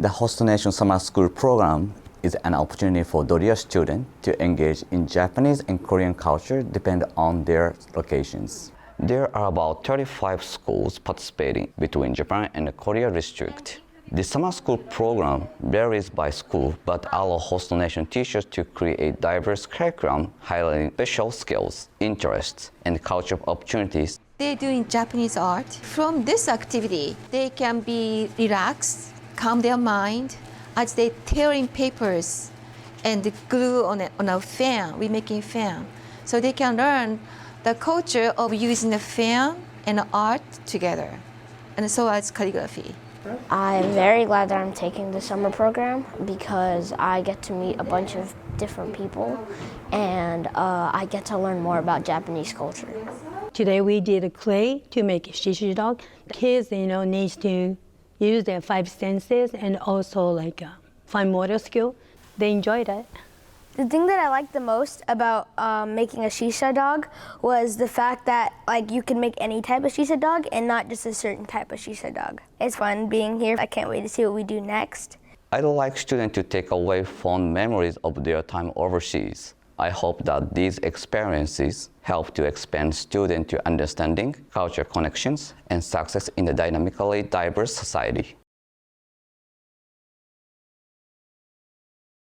The Host Nation Summer School program is an opportunity for DoDEA students to engage in Japanese and Korean culture depending on their locations. There are about 35 schools participating between Japan and the Korea district. The summer school program varies by school but allows host nation teachers to create diverse curriculum highlighting special skills, interests, and cultural opportunities. They're doing Japanese art. From this activity, they can be relaxed, calm their mind as they tearing papers and glue on a fan. We're making fan. So they can learn the culture of using the fan and art together, and so as calligraphy. I'm very glad that I'm taking the summer program because I get to meet a bunch of different people and I get to learn more about Japanese culture. Today we did a clay to make a shishi dog. Kids, needs to use their five senses and also fine motor skill. They enjoyed it. The thing that I liked the most about making a shisha dog was the fact that you can make any type of shisha dog and not just a certain type of shisha dog. It's fun being here. I can't wait to see what we do next. I'd like students to take away fond memories of their time overseas. I hope that these experiences help to expand students to understanding, cultural connections, and success in a dynamically diverse society.